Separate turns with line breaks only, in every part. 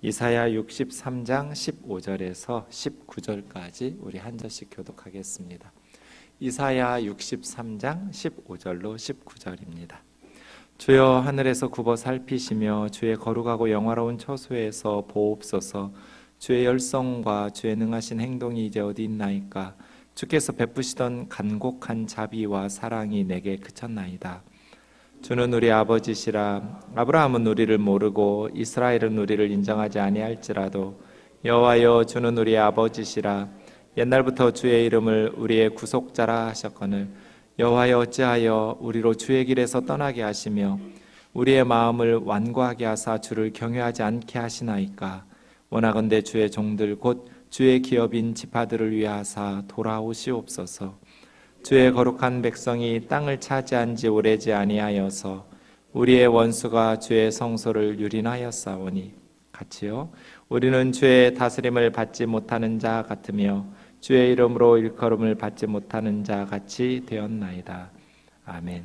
이사야 63장 15절에서 19절까지 우리 한 절씩 교독하겠습니다. 이사야 63장 15절로 19절입니다. 주여 하늘에서 굽어 살피시며 주의 거룩하고 영화로운 처소에서 보옵소서. 주의 열성과 주의 능하신 행동이 이제 어디 있나이까. 주께서 베푸시던 간곡한 자비와 사랑이 내게 그쳤나이다. 주는 우리 아버지시라. 아브라함은 우리를 모르고 이스라엘은 우리를 인정하지 아니할지라도 여호와여 주는 우리의 아버지시라. 옛날부터 주의 이름을 우리의 구속자라 하셨거늘 여호와여 어찌하여 우리로 주의 길에서 떠나게 하시며 우리의 마음을 완고하게 하사 주를 경외하지 않게 하시나이까. 원하건대 주의 종들 곧 주의 기업인 지파들을 위하사 돌아오시옵소서. 주의 거룩한 백성이 땅을 차지한 지 오래지 아니하여서 우리의 원수가 주의 성소를 유린하였사오니 같이요. 우리는 주의 다스림을 받지 못하는 자 같으며 주의 이름으로 일컬음을 받지 못하는 자 같이 되었나이다. 아멘.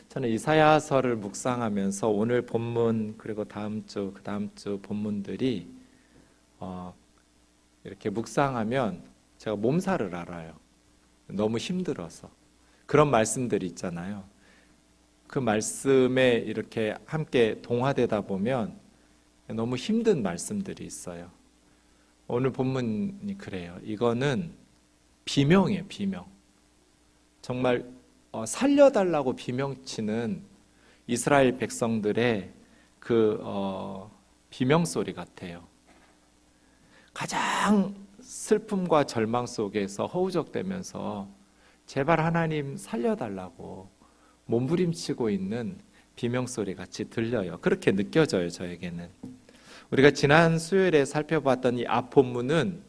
저는 이사야서를 묵상하면서 오늘 본문 그리고 다음 주 그 다음 주 본문들이 이렇게 묵상하면 제가 몸살을 알아요. 너무 힘들어서. 그런 말씀들이 있잖아요. 그 말씀에 이렇게 함께 동화되다 보면 너무 힘든 말씀들이 있어요. 오늘 본문이 그래요. 이거는 비명이에요. 비명. 정말 살려달라고 비명치는 이스라엘 백성들의 그 비명소리 같아요. 가장 슬픔과 절망 속에서 허우적대면서 제발 하나님 살려달라고 몸부림치고 있는 비명소리 같이 들려요. 그렇게 느껴져요. 저에게는. 우리가 지난 수요일에 살펴봤던 이 앞 본문은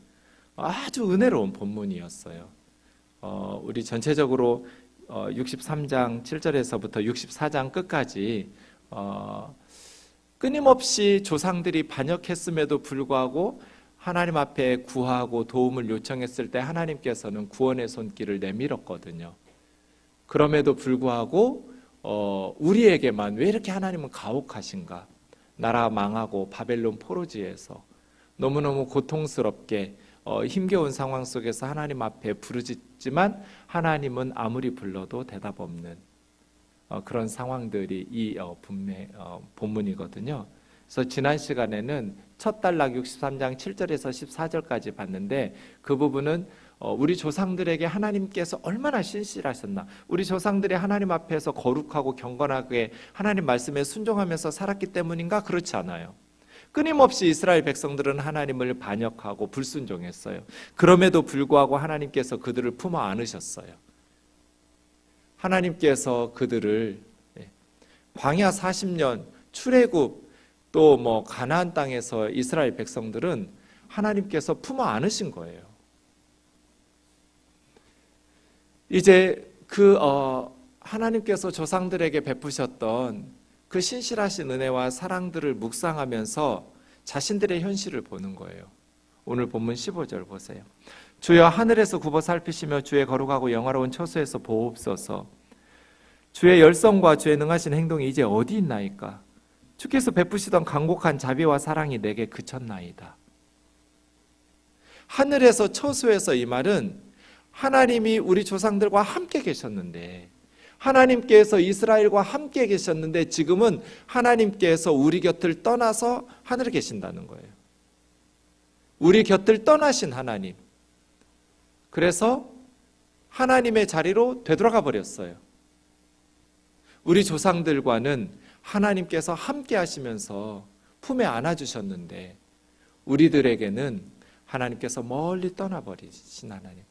아주 은혜로운 본문이었어요. 우리 전체적으로 63장 7절에서부터 64장 끝까지 끊임없이 조상들이 반역했음에도 불구하고 하나님 앞에 구하고 도움을 요청했을 때 하나님께서는 구원의 손길을 내밀었거든요. 그럼에도 불구하고 우리에게만 왜 이렇게 하나님은 가혹하신가? 나라 망하고 바벨론 포로지에서 너무너무 고통스럽게 힘겨운 상황 속에서 하나님 앞에 부르짖지만 하나님은 아무리 불러도 대답 없는 그런 상황들이 이 본문이거든요. 그래서 지난 시간에는 첫 단락 63장 7절에서 14절까지 봤는데 그 부분은 우리 조상들에게 하나님께서 얼마나 신실하셨나, 우리 조상들이 하나님 앞에서 거룩하고 경건하게 하나님 말씀에 순종하면서 살았기 때문인가? 그렇지 않아요. 끊임없이 이스라엘 백성들은 하나님을 반역하고 불순종했어요. 그럼에도 불구하고 하나님께서 그들을 품어 안으셨어요. 하나님께서 그들을 광야 40년 출애굽 또 가나안 땅에서 이스라엘 백성들은 하나님께서 품어 안으신 거예요. 이제 그 하나님께서 조상들에게 베푸셨던 그 신실하신 은혜와 사랑들을 묵상하면서 자신들의 현실을 보는 거예요. 오늘 본문 15절 보세요. 주여 하늘에서 굽어 살피시며 주의 거룩하고 영화로운 처소에서 보옵소서. 주의 열성과 주의 능하신 행동이 이제 어디 있나이까. 주께서 베푸시던 간곡한 자비와 사랑이 내게 그쳤나이다. 하늘에서 처소에서 이 말은 하나님이 우리 조상들과 함께 계셨는데, 하나님께서 이스라엘과 함께 계셨는데 지금은 하나님께서 우리 곁을 떠나서 하늘에 계신다는 거예요. 우리 곁을 떠나신 하나님. 그래서 하나님의 자리로 되돌아가 버렸어요. 우리 조상들과는 하나님께서 함께 하시면서 품에 안아주셨는데 우리들에게는 하나님께서 멀리 떠나버리신 하나님.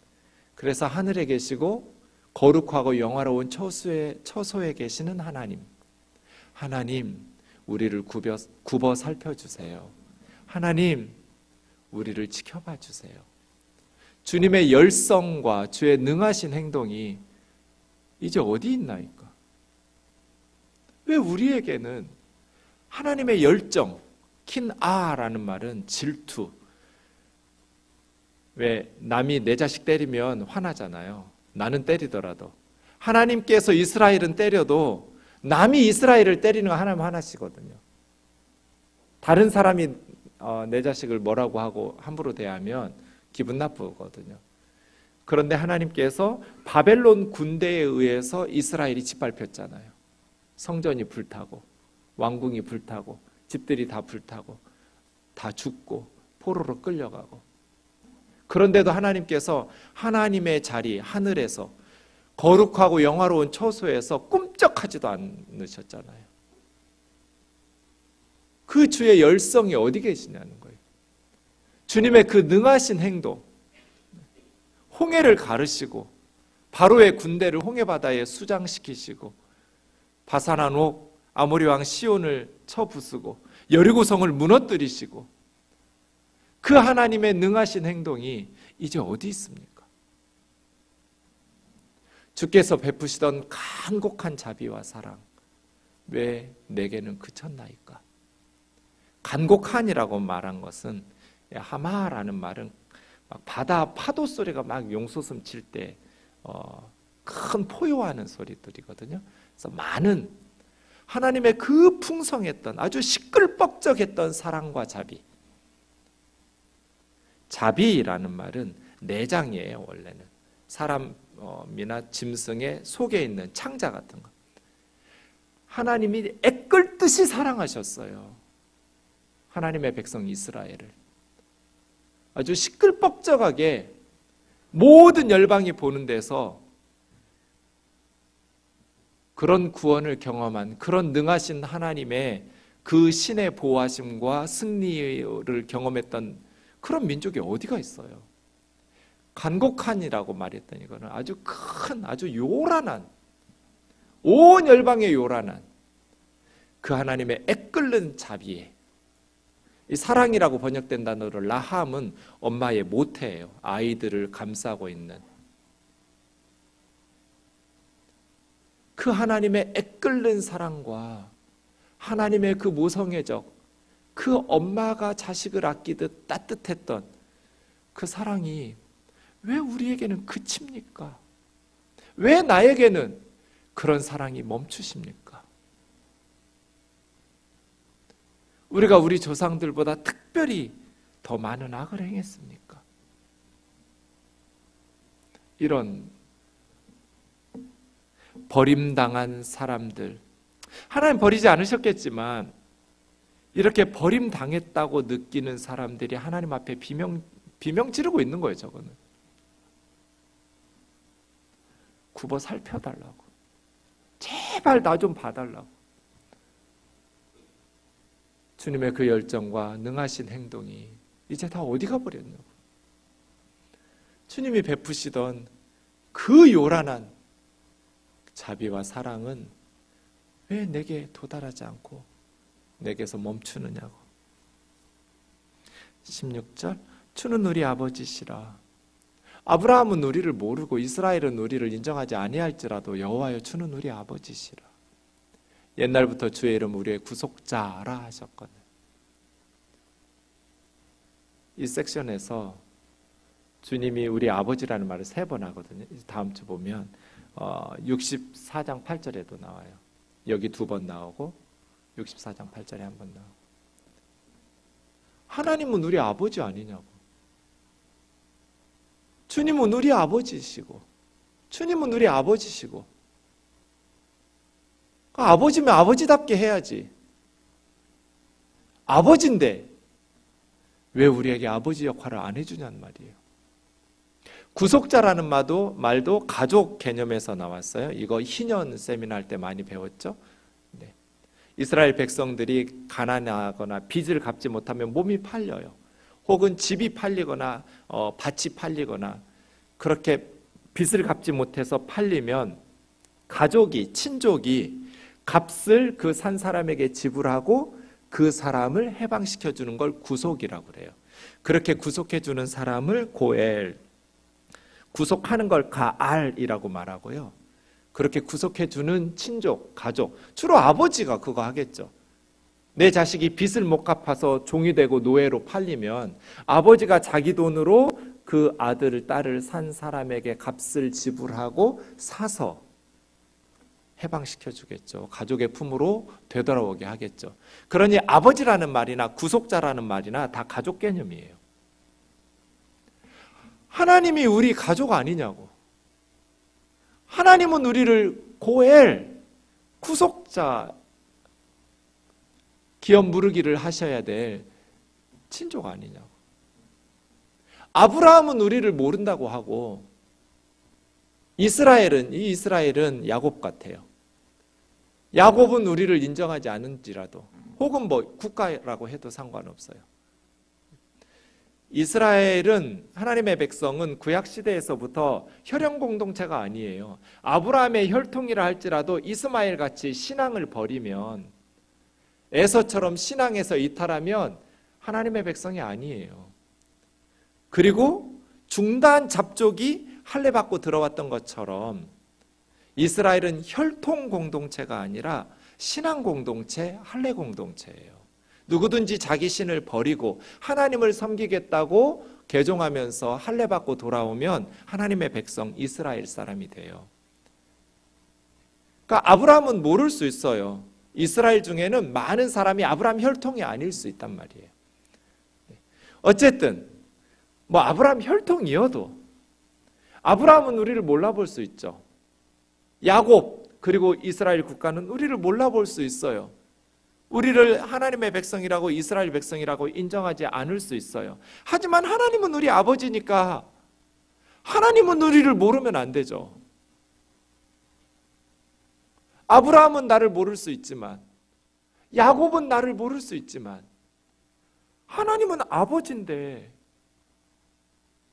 그래서 하늘에 계시고 거룩하고 영화로운 처소에 계시는 하나님. 하나님, 우리를 굽어 살펴주세요. 하나님, 우리를 지켜봐 주세요. 주님의 열성과 주의 능하신 행동이 이제 어디 있나이까? 왜 우리에게는 하나님의 열정, 킨아라는 말은 질투. 왜 남이 내 자식 때리면 화나잖아요. 나는 때리더라도. 하나님께서 이스라엘은 때려도 남이 이스라엘을 때리는 거 하나님 하나시거든요. 다른 사람이 내 자식을 뭐라고 하고 함부로 대하면 기분 나쁘거든요. 그런데 하나님께서 바벨론 군대에 의해서 이스라엘이 짓밟혔잖아요. 성전이 불타고 왕궁이 불타고 집들이 다 불타고 다 죽고 포로로 끌려가고, 그런데도 하나님께서 하나님의 자리 하늘에서 거룩하고 영화로운 처소에서 꿈쩍하지도 않으셨잖아요. 그 주의 열성이 어디 계시냐는 거예요. 주님의 그 능하신 행동, 홍해를 가르시고 바로의 군대를 홍해바다에 수장시키시고 바산한 옥 아모리 왕 시온을 쳐부수고 여리고성을 무너뜨리시고, 그 하나님의 능하신 행동이 이제 어디 있습니까? 주께서 베푸시던 간곡한 자비와 사랑, 왜 내게는 그쳤나이까? 간곡한이라고 말한 것은, 하마라는 말은 막 바다 파도 소리가 막 용솟음 칠 때 큰 포효하는 소리들이거든요. 그래서 많은 하나님의 그 풍성했던 아주 시끌벅적했던 사랑과 자비. 자비라는 말은 내장이에요. 원래는 사람이나 짐승의 속에 있는 창자 같은 것. 하나님이 애끓듯이 사랑하셨어요. 하나님의 백성 이스라엘을 아주 시끌벅적하게 모든 열방이 보는 데서 그런 구원을 경험한, 그런 능하신 하나님의 그 신의 보호하심과 승리를 경험했던 그런 민족이 어디가 있어요? 간곡한이라고 말했던 이거는 아주 큰, 아주 요란한, 온 열방에 요란한 그 하나님의 애끓는 자비에, 이 사랑이라고 번역된 단어로 라함은 엄마의 모태예요. 아이들을 감싸고 있는 그 하나님의 애끓는 사랑과 하나님의 그 모성애적, 그 엄마가 자식을 아끼듯 따뜻했던 그 사랑이 왜 우리에게는 그칩니까? 왜 나에게는 그런 사랑이 멈추십니까? 우리가 우리 조상들보다 특별히 더 많은 악을 행했습니까? 이런 버림당한 사람들, 하나님 버리지 않으셨겠지만 이렇게 버림당했다고 느끼는 사람들이 하나님 앞에 비명 지르고 있는 거예요. 저거는 굽어 살펴달라고, 제발 나 좀 봐달라고. 주님의 그 열정과 능하신 행동이 이제 다 어디 가버렸냐고. 주님이 베푸시던 그 요란한 자비와 사랑은 왜 내게 도달하지 않고 내게서 멈추느냐고. 16절, 주는 우리 아버지시라. 아브라함은 우리를 모르고 이스라엘은 우리를 인정하지 아니할지라도 여호와여 주는 우리 아버지시라. 옛날부터 주의 이름 우리의 구속자라 하셨거든. 이 섹션에서 주님이 우리 아버지라는 말을 3번 하거든요. 다음 주 보면 64장 8절에도 나와요. 여기 2번 나오고 64장 8절에 한 번 나오고. 하나님은 우리 아버지 아니냐고. 주님은 우리 아버지시고, 주님은 우리 아버지시고, 아버지면 아버지답게 해야지. 아버지인데 왜 우리에게 아버지 역할을 안 해주냐는 말이에요. 구속자라는 말도 가족 개념에서 나왔어요. 이거 희년 세미나 할 때 많이 배웠죠. 네. 이스라엘 백성들이 가난하거나 빚을 갚지 못하면 몸이 팔려요. 혹은 집이 팔리거나 밭이 팔리거나 그렇게 빚을 갚지 못해서 팔리면 가족이, 친족이 값을 그 산 사람에게 지불하고 그 사람을 해방시켜 주는 걸 구속이라고 그래요. 그렇게 구속해 주는 사람을 고엘, 구속하는 걸 가알이라고 말하고요. 그렇게 구속해 주는 친족, 가족, 주로 아버지가 그거 하겠죠. 내 자식이 빚을 못 갚아서 종이 되고 노예로 팔리면 아버지가 자기 돈으로 그 아들을, 딸을 산 사람에게 값을 지불하고 사서 해방시켜 주겠죠. 가족의 품으로 되돌아오게 하겠죠. 그러니 아버지라는 말이나 구속자라는 말이나 다 가족 개념이에요. 하나님이 우리 가족 아니냐고. 하나님은 우리를 고엘, 구속자, 기업 무르기를 하셔야 될 친족 아니냐고. 아브라함은 우리를 모른다고 하고 이스라엘은 야곱 같아요. 야곱은 우리를 인정하지 않은지라도 혹은 뭐 국가라고 해도 상관없어요. 이스라엘은 하나님의 백성은 구약시대에서부터 혈연 공동체가 아니에요. 아브라함의 혈통이라 할지라도 이스마엘 같이 신앙을 버리면, 에서처럼 신앙에서 이탈하면 하나님의 백성이 아니에요. 그리고 중단 잡족이 할례 받고 들어왔던 것처럼 이스라엘은 혈통 공동체가 아니라 신앙 공동체, 할례 공동체예요. 누구든지 자기 신을 버리고 하나님을 섬기겠다고 개종하면서 할례 받고 돌아오면 하나님의 백성 이스라엘 사람이 돼요. 그러니까 아브라함은 모를 수 있어요. 이스라엘 중에는 많은 사람이 아브라함 혈통이 아닐 수 있단 말이에요. 어쨌든 뭐 아브라함 혈통이어도 아브라함은 우리를 몰라볼 수 있죠. 야곱 그리고 이스라엘 국가는 우리를 몰라볼 수 있어요. 우리를 하나님의 백성이라고, 이스라엘 백성이라고 인정하지 않을 수 있어요. 하지만 하나님은 우리 아버지니까 하나님은 우리를 모르면 안 되죠. 아브라함은 나를 모를 수 있지만, 야곱은 나를 모를 수 있지만, 하나님은 아버지인데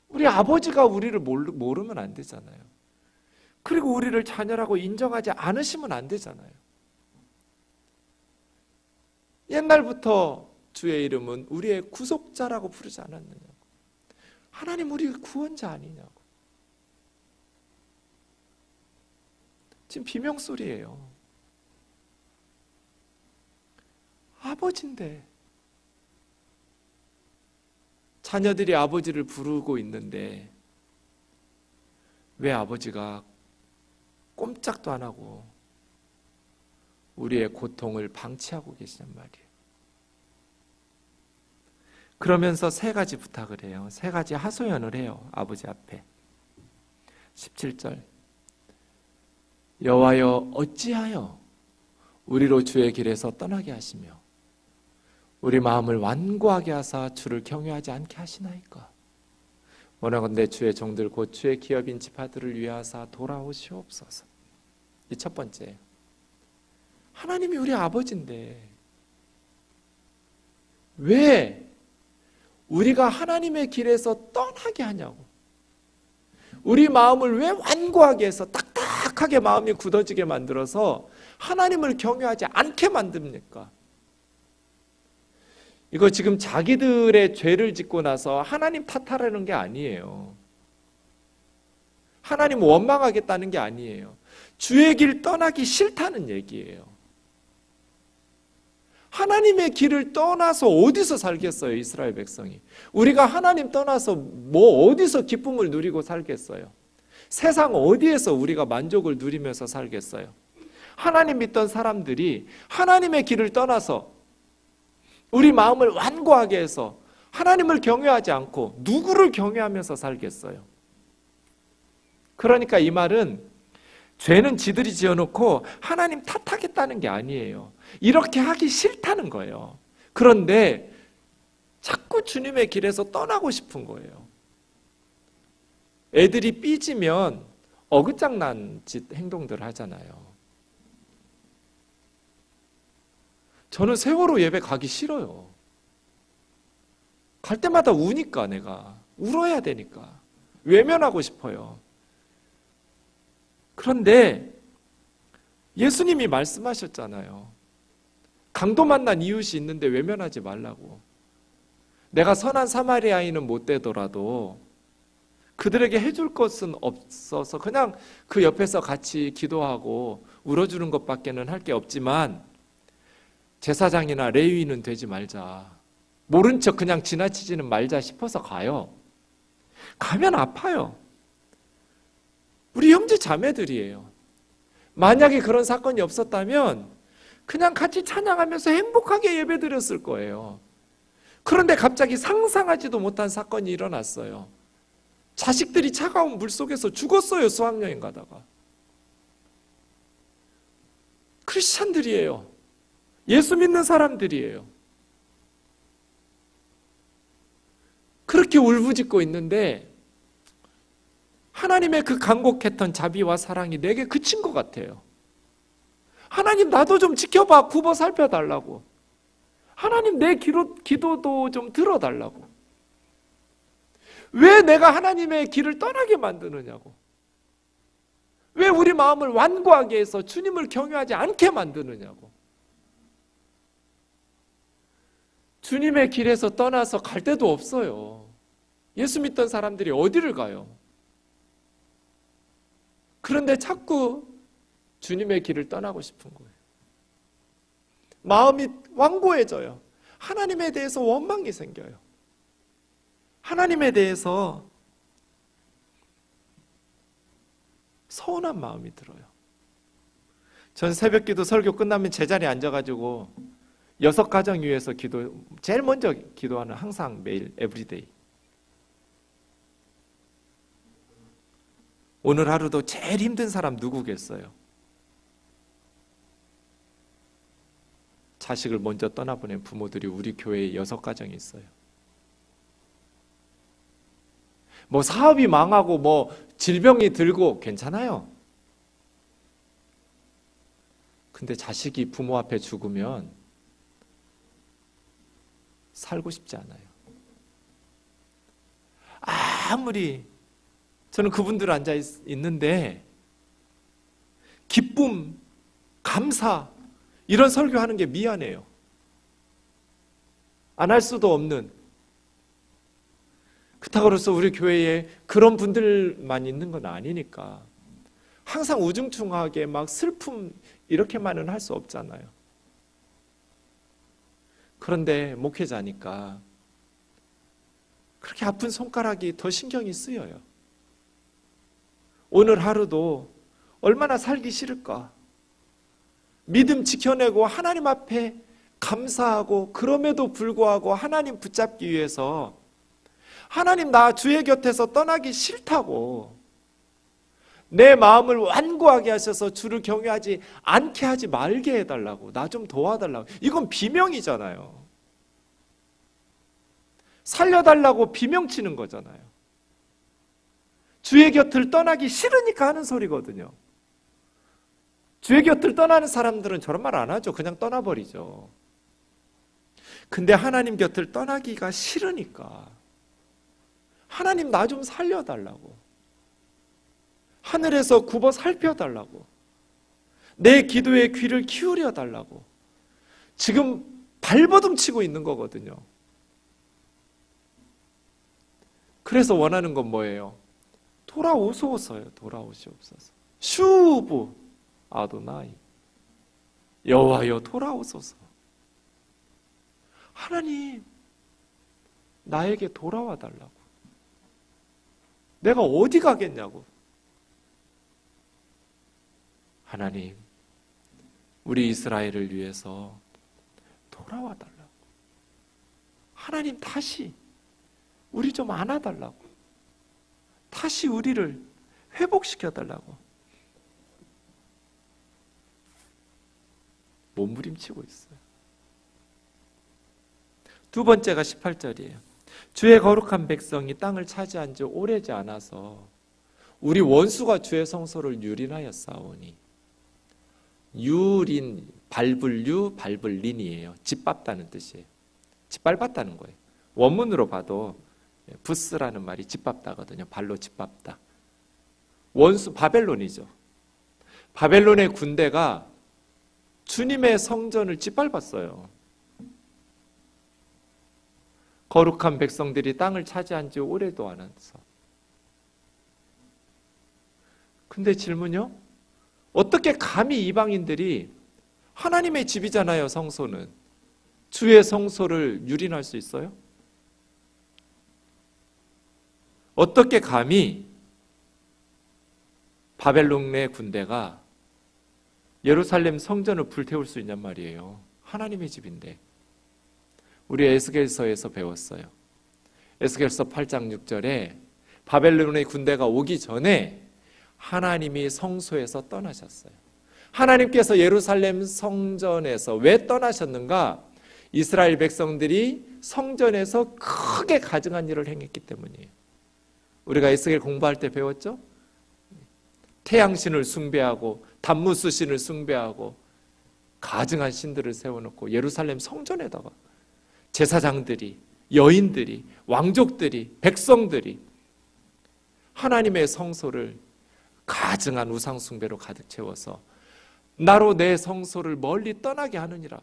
우리 아버지가 우리를 모르면 안 되잖아요. 그리고 우리를 자녀라고 인정하지 않으시면 안 되잖아요. 옛날부터 주의 이름은 우리의 구속자라고 부르지 않았느냐고. 하나님 우리 구원자 아니냐고. 지금 비명소리예요. 아버지인데, 자녀들이 아버지를 부르고 있는데 왜 아버지가 꼼짝도 안 하고 우리의 고통을 방치하고 계시단 말이에요. 그러면서 세 가지 부탁을 해요. 세 가지 하소연을 해요. 아버지 앞에. 17절, 여호와여 어찌하여 우리로 주의 길에서 떠나게 하시며 우리 마음을 완고하게 하사 주를 경외하지 않게 하시나이까. 원하건대 주의 종들 곧 주의 기업인 지파들을 위하사 돌아오시옵소서. 이 첫 번째예요. 하나님이 우리 아버지인데 왜 우리가 하나님의 길에서 떠나게 하냐고. 우리 마음을 왜 완고하게 해서 딱딱하게 마음이 굳어지게 만들어서 하나님을 경외하지 않게 만듭니까? 이거 지금 자기들의 죄를 짓고 나서 하나님 탓하라는 게 아니에요. 하나님 원망하겠다는 게 아니에요. 주의 길 떠나기 싫다는 얘기예요. 하나님의 길을 떠나서 어디서 살겠어요, 이스라엘 백성이? 우리가 하나님 떠나서 뭐 어디서 기쁨을 누리고 살겠어요? 세상 어디에서 우리가 만족을 누리면서 살겠어요? 하나님 믿던 사람들이 하나님의 길을 떠나서 우리 마음을 완고하게 해서 하나님을 경외하지 않고 누구를 경외하면서 살겠어요? 그러니까 이 말은 죄는 지들이 지어놓고 하나님 탓하겠다는 게 아니에요. 이렇게 하기 싫다는 거예요. 그런데 자꾸 주님의 길에서 떠나고 싶은 거예요. 애들이 삐지면 어긋장난 짓 행동들 하잖아요. 저는 세월호 예배 가기 싫어요. 갈 때마다 우니까 내가 울어야 되니까 외면하고 싶어요. 그런데 예수님이 말씀하셨잖아요. 강도 만난 이웃이 있는데 외면하지 말라고. 내가 선한 사마리아인은 못 되더라도 그들에게 해줄 것은 없어서 그냥 그 옆에서 같이 기도하고 울어주는 것밖에는 할 게 없지만 제사장이나 레위인은 되지 말자. 모른 척 그냥 지나치지는 말자 싶어서 가요. 가면 아파요. 우리 형제 자매들이에요. 만약에 그런 사건이 없었다면 그냥 같이 찬양하면서 행복하게 예배드렸을 거예요. 그런데 갑자기 상상하지도 못한 사건이 일어났어요. 자식들이 차가운 물 속에서 죽었어요. 수학여행 가다가. 크리스찬들이에요. 예수 믿는 사람들이에요. 그렇게 울부짖고 있는데 하나님의 그 간곡했던 자비와 사랑이 내게 그친 것 같아요. 하나님, 나도 좀 지켜봐. 굽어 살펴달라고. 하나님, 내 기도도 좀 들어달라고. 왜 내가 하나님의 길을 떠나게 만드느냐고. 왜 우리 마음을 완고하게 해서 주님을 경외하지 않게 만드느냐고. 주님의 길에서 떠나서 갈 데도 없어요. 예수 믿던 사람들이 어디를 가요? 그런데 자꾸 주님의 길을 떠나고 싶은 거예요. 마음이 완고해져요. 하나님에 대해서 원망이 생겨요. 하나님에 대해서 서운한 마음이 들어요. 전 새벽기도 설교 끝나면 제자리에 앉아가지고 6가정 위해서 제일 먼저 기도하는, 항상 매일 에브리데이. 오늘 하루도 제일 힘든 사람 누구겠어요? 자식을 먼저 떠나보낸 부모들이 우리 교회에 6가정이 있어요. 뭐 사업이 망하고 뭐 질병이 들고 괜찮아요. 근데 자식이 부모 앞에 죽으면 살고 싶지 않아요. 아무리 저는 그분들 앉아 있는데 기쁨, 감사 이런 설교하는 게 미안해요. 안 할 수도 없는. 그렇다고 해서 우리 교회에 그런 분들만 있는 건 아니니까 항상 우중충하게 막 슬픔 이렇게만은 할 수 없잖아요. 그런데 목회자니까 그렇게 아픈 손가락이 더 신경이 쓰여요. 오늘 하루도 얼마나 살기 싫을까? 믿음 지켜내고 하나님 앞에 감사하고, 그럼에도 불구하고 하나님 붙잡기 위해서 하나님, 나 주의 곁에서 떠나기 싫다고, 내 마음을 완고하게 하셔서 주를 경외하지 않게 하지 말게 해달라고, 나 좀 도와달라고. 이건 비명이잖아요. 살려달라고 비명치는 거잖아요. 주의 곁을 떠나기 싫으니까 하는 소리거든요. 주의 곁을 떠나는 사람들은 저런 말 안 하죠. 그냥 떠나버리죠. 근데 하나님 곁을 떠나기가 싫으니까 하나님, 나 좀 살려달라고, 하늘에서 굽어 살펴달라고, 내 기도에 귀를 기울여 달라고 지금 발버둥 치고 있는 거거든요. 그래서 원하는 건 뭐예요? 돌아오소서요. 돌아오시옵소서. 슈브 아도나이, 여호와여 돌아오소서. 하나님, 나에게 돌아와 달라고. 내가 어디 가겠냐고. 하나님, 우리 이스라엘을 위해서 돌아와 달라고. 하나님, 다시 우리 좀 안아달라고. 다시 우리를 회복시켜 달라고 몸부림치고 있어요. 두 번째가 18절이에요. 주의 거룩한 백성이 땅을 차지한 지 오래지 않아서 우리 원수가 주의 성소를 유린하였사오니. 유린, 밟을유, 밟을린이에요. 짓밟다는 뜻이에요. 짓밟았다는 거예요. 원문으로 봐도 부스라는 말이 짓밟다거든요. 발로 짓밟다. 원수 바벨론이죠. 바벨론의 군대가 주님의 성전을 짓밟았어요. 거룩한 백성들이 땅을 차지한 지 오래도 않아서. 근데 질문요? 어떻게 감히 이방인들이, 하나님의 집이잖아요, 성소는, 주의 성소를 유린할 수 있어요? 어떻게 감히 바벨론의 군대가 예루살렘 성전을 불태울 수 있냔 말이에요. 하나님의 집인데. 우리 에스겔서에서 배웠어요. 에스겔서 8장 6절에 바벨론의 군대가 오기 전에 하나님이 성소에서 떠나셨어요. 하나님께서 예루살렘 성전에서 왜 떠나셨는가? 이스라엘 백성들이 성전에서 크게 가증한 일을 행했기 때문이에요. 우리가 에스겔 공부할 때 배웠죠? 태양신을 숭배하고 단무스신을 숭배하고 가증한 신들을 세워놓고 예루살렘 성전에다가 제사장들이, 여인들이, 왕족들이, 백성들이 하나님의 성소를 가증한 우상 숭배로 가득 채워서 나로 내 성소를 멀리 떠나게 하느니라.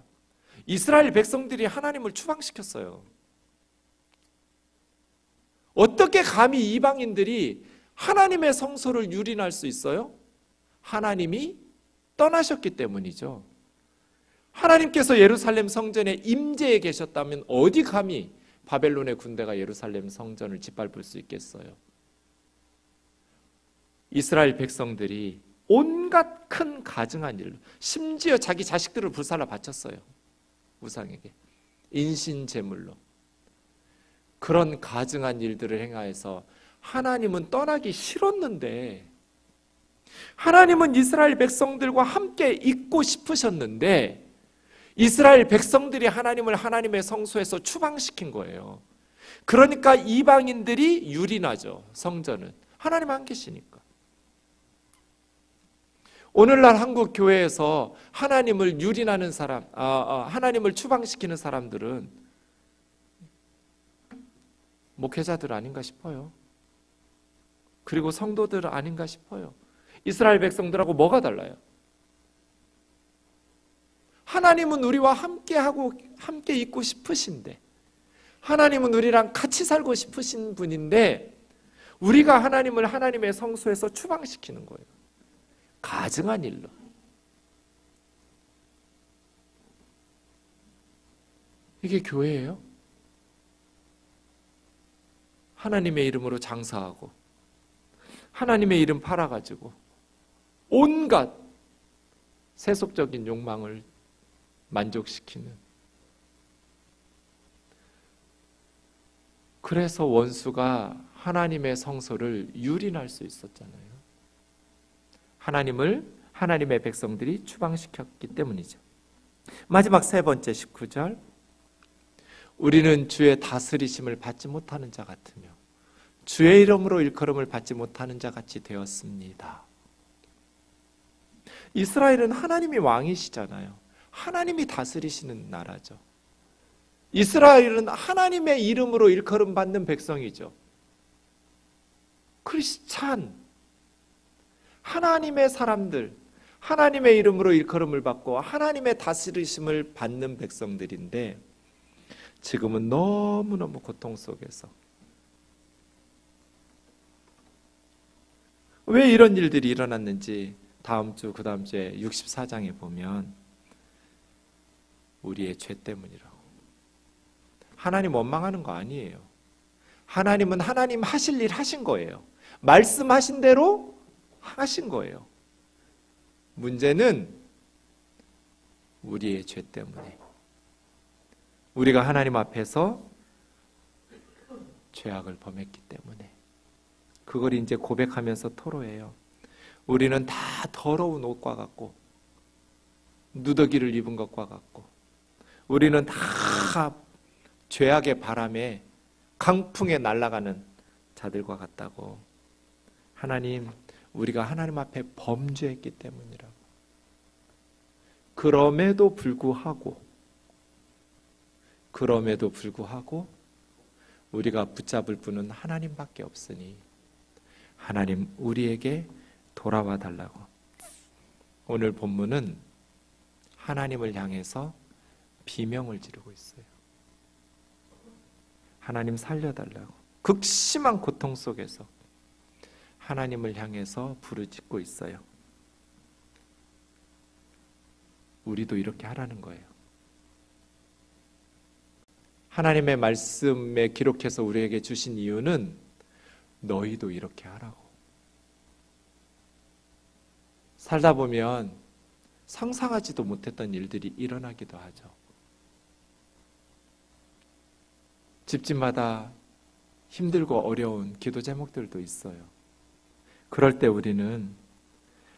이스라엘 백성들이 하나님을 추방시켰어요. 어떻게 감히 이방인들이 하나님의 성소를 유린할 수 있어요? 하나님이 떠나셨기 때문이죠. 하나님께서 예루살렘 성전에 임재해 계셨다면 어디 감히 바벨론의 군대가 예루살렘 성전을 짓밟을 수 있겠어요? 이스라엘 백성들이 온갖 큰 가증한 일로, 심지어 자기 자식들을 불살라 바쳤어요. 우상에게 인신제물로. 그런 가증한 일들을 행하여서 하나님은 떠나기 싫었는데, 하나님은 이스라엘 백성들과 함께 있고 싶으셨는데 이스라엘 백성들이 하나님을 하나님의 성소에서 추방시킨 거예요. 그러니까 이방인들이 유린하죠. 성전은 하나님 안 계시니까. 오늘날 한국 교회에서 하나님을 유린하는 사람, 하나님을 추방시키는 사람들은 목회자들 아닌가 싶어요. 그리고 성도들 아닌가 싶어요. 이스라엘 백성들하고 뭐가 달라요? 하나님은 우리와 함께 있고 싶으신데, 하나님은 우리랑 같이 살고 싶으신 분인데 우리가 하나님을 하나님의 성소에서 추방시키는 거예요. 가증한 일로. 이게 교회예요? 하나님의 이름으로 장사하고 하나님의 이름 팔아가지고 온갖 세속적인 욕망을 만족시키는. 그래서 원수가 하나님의 성소를 유린할 수 있었잖아요. 하나님의 백성들이 추방시켰기 때문이죠. 마지막 세 번째 19절. 우리는 주의 다스리심을 받지 못하는 자 같으며 주의 이름으로 일컬음을 받지 못하는 자 같이 되었습니다. 이스라엘은 하나님이 왕이시잖아요. 하나님이 다스리시는 나라죠. 이스라엘은 하나님의 이름으로 일컬음 받는 백성이죠. 크리스찬, 하나님의 사람들, 하나님의 이름으로 일컬음을 받고 하나님의 다스리심을 받는 백성들인데 지금은 너무너무 고통 속에서, 왜 이런 일들이 일어났는지 다음 주, 그 다음 주에 64장에 보면 우리의 죄 때문이라고. 하나님 원망하는 거 아니에요. 하나님은 하나님 하실 일 하신 거예요. 말씀하신 대로 하신 거예요. 문제는 우리의 죄 때문에, 우리가 하나님 앞에서 죄악을 범했기 때문에 그걸 이제 고백하면서 토로해요. 우리는 다 더러운 옷과 같고 누더기를 입은 것과 같고 우리는 다 죄악의 바람에 강풍에 날아가는 자들과 같다고. 하나님, 우리가 하나님 앞에 범죄했기 때문이라고. 그럼에도 불구하고 우리가 붙잡을 분은 하나님밖에 없으니 하나님 우리에게 돌아와 달라고. 오늘 본문은 하나님을 향해서 비명을 지르고 있어요. 하나님 살려달라고. 극심한 고통 속에서 하나님을 향해서 부르짖고 있어요. 우리도 이렇게 하라는 거예요. 하나님의 말씀에 기록해서 우리에게 주신 이유는 너희도 이렇게 하라고. 살다 보면 상상하지도 못했던 일들이 일어나기도 하죠. 집집마다 힘들고 어려운 기도 제목들도 있어요. 그럴 때 우리는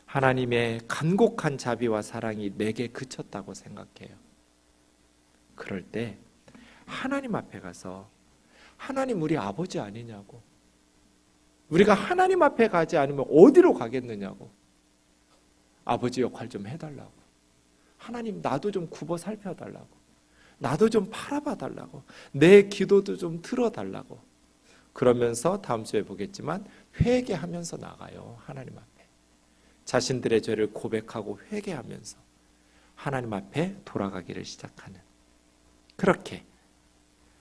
하나님의 간곡한 자비와 사랑이 내게 그쳤다고 생각해요. 그럴 때 하나님 앞에 가서 하나님 우리 아버지 아니냐고, 우리가 하나님 앞에 가지 않으면 어디로 가겠느냐고, 아버지 역할 좀 해달라고, 하나님 나도 좀 굽어 살펴달라고, 나도 좀 바라봐달라고, 내 기도도 좀 들어달라고, 그러면서 다음 주에 보겠지만 회개하면서 나가요. 하나님 앞에 자신들의 죄를 고백하고 회개하면서 하나님 앞에 돌아가기를 시작하는, 그렇게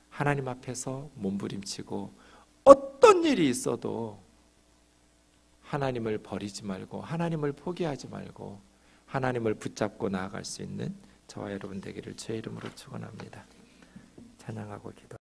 하나님 앞에서 몸부림치고 어떤 일이 있어도 하나님을 버리지 말고 하나님을 포기하지 말고 하나님을 붙잡고 나아갈 수 있는 저와 여러분 되기를 주의 이름으로 축원합니다. 찬양하고 기도.